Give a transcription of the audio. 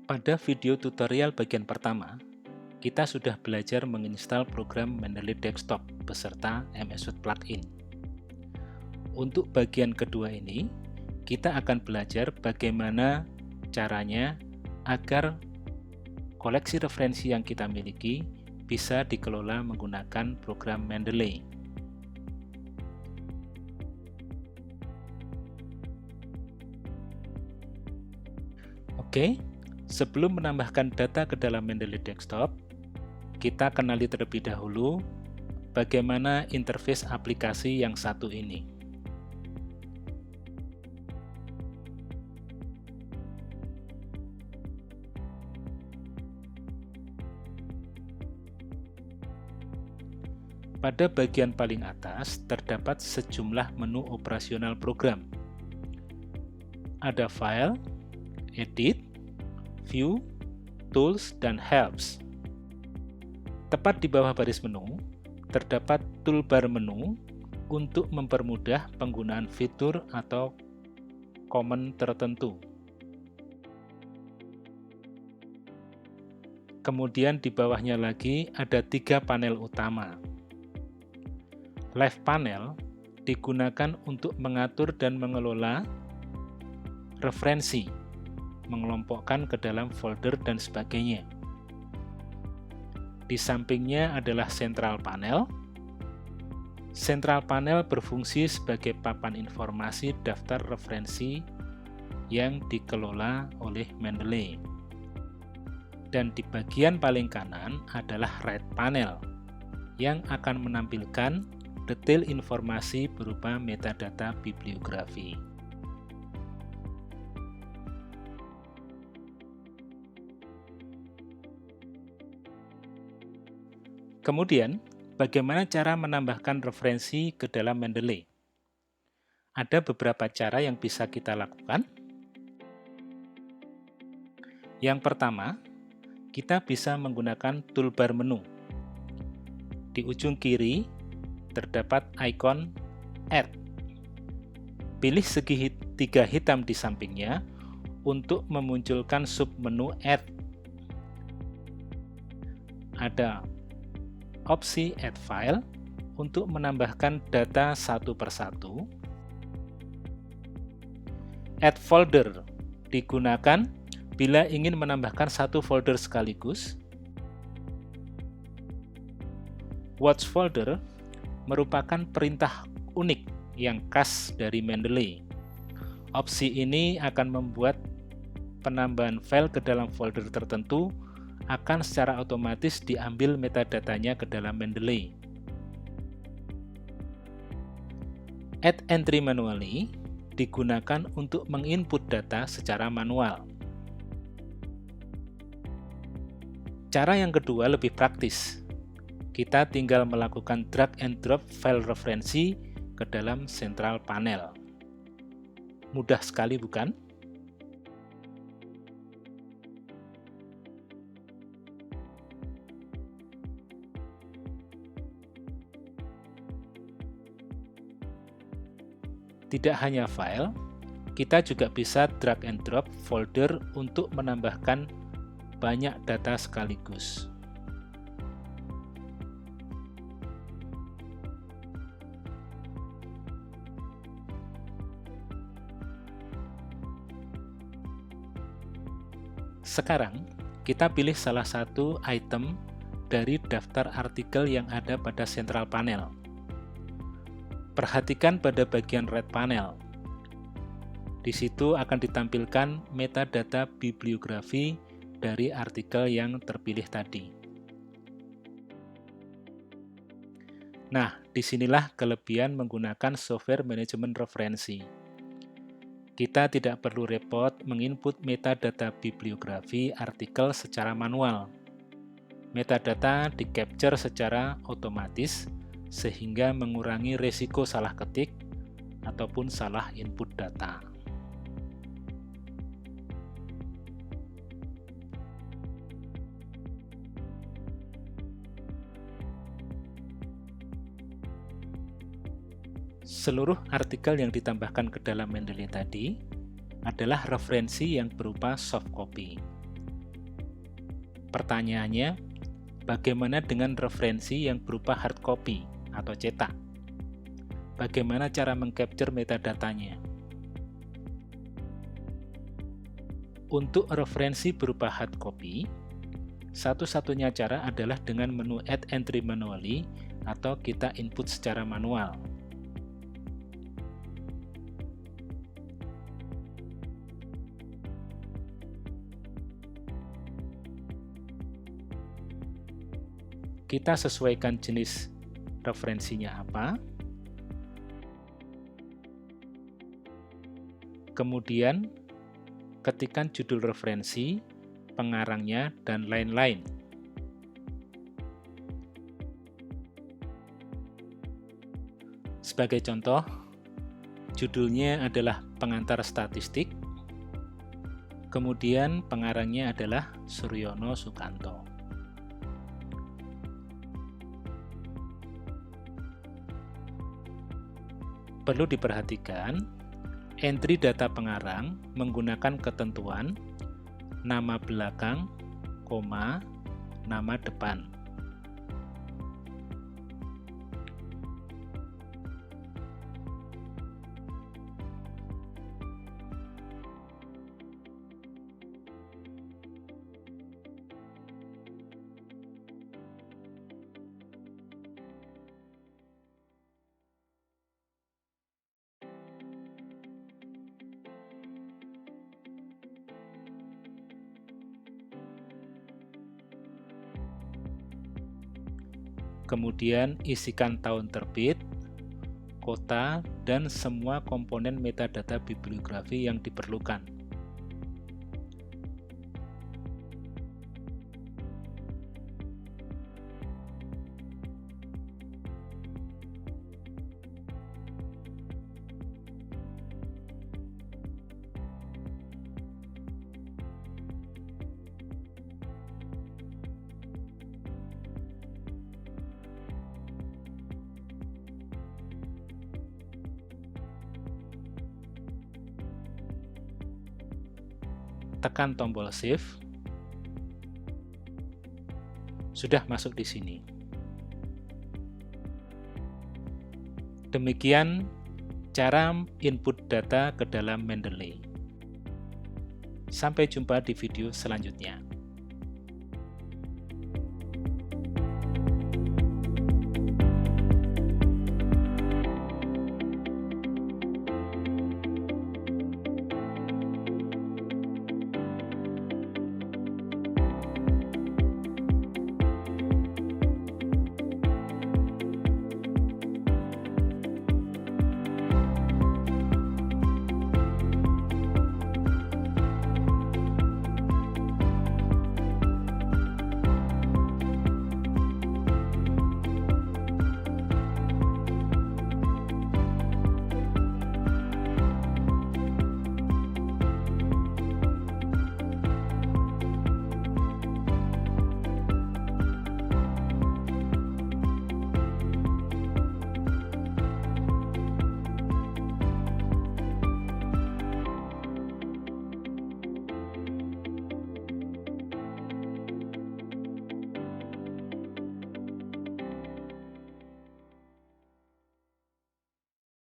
Pada video tutorial bagian pertama, kita sudah belajar menginstal program Mendeley Desktop beserta MS Word plugin. Untuk bagian kedua ini, kita akan belajar bagaimana caranya agar koleksi referensi yang kita miliki bisa dikelola menggunakan program Mendeley. Oke, sebelum menambahkan data ke dalam Mendeley Desktop, kita kenali terlebih dahulu bagaimana interface aplikasi yang satu ini. Pada bagian paling atas terdapat sejumlah menu operasional program. Ada File, Edit, View, Tools, dan Helps. Tepat di bawah baris menu, terdapat toolbar menu untuk mempermudah penggunaan fitur atau command tertentu. Kemudian di bawahnya lagi ada 3 panel utama. Left panel digunakan untuk mengatur dan mengelola referensi, mengelompokkan ke dalam folder dan sebagainya. Di sampingnya adalah Central Panel. Central Panel berfungsi sebagai papan informasi daftar referensi yang dikelola oleh Mendeley. Dan di bagian paling kanan adalah Right Panel yang akan menampilkan detail informasi berupa metadata bibliografi. Kemudian, bagaimana cara menambahkan referensi ke dalam Mendeley? Ada beberapa cara yang bisa kita lakukan. Yang pertama, kita bisa menggunakan toolbar menu. Di ujung kiri, terdapat ikon Add. Pilih segitiga hitam di sampingnya untuk memunculkan submenu Add. Ada opsi Add File untuk menambahkan data satu persatu. Add Folder digunakan bila ingin menambahkan satu folder sekaligus. Watch Folder merupakan perintah unik yang khas dari Mendeley. Opsi ini akan membuat penambahan file ke dalam folder tertentu akan secara otomatis diambil metadatanya ke dalam Mendeley. Add Entry Manually digunakan untuk menginput data secara manual. Cara yang kedua lebih praktis. Kita tinggal melakukan drag and drop file referensi ke dalam Central Panel. Mudah sekali, bukan? Tidak hanya file, kita juga bisa drag and drop folder untuk menambahkan banyak data sekaligus. Sekarang, kita pilih salah satu item dari daftar artikel yang ada pada Central Panel. Perhatikan pada bagian Right Panel. Di situ akan ditampilkan metadata bibliografi dari artikel yang terpilih tadi. Nah, disinilah kelebihan menggunakan software manajemen referensi. Kita tidak perlu repot menginput metadata bibliografi artikel secara manual. Metadata di-capture secara otomatis sehingga mengurangi risiko salah ketik ataupun salah input data. Seluruh artikel yang ditambahkan ke dalam Mendeley tadi adalah referensi yang berupa soft copy. Pertanyaannya, bagaimana dengan referensi yang berupa hard copy atau cetak? Bagaimana cara mengcapture metadatanya? Untuk referensi berupa hard copy, satu-satunya cara adalah dengan menu Add Entry Manually atau kita input secara manual. Kita sesuaikan jenis referensinya apa, kemudian ketikkan judul referensi, pengarangnya, dan lain-lain. Sebagai contoh, judulnya adalah pengantar statistik, kemudian pengarangnya adalah Suryono Sukanto. Perlu diperhatikan, entry data pengarang menggunakan ketentuan nama belakang, koma, nama depan. Kemudian isikan tahun terbit, kota, dan semua komponen metadata bibliografi yang diperlukan. Tekan tombol Save. Sudah masuk di sini. Demikian cara input data ke dalam Mendeley. Sampai jumpa di video selanjutnya.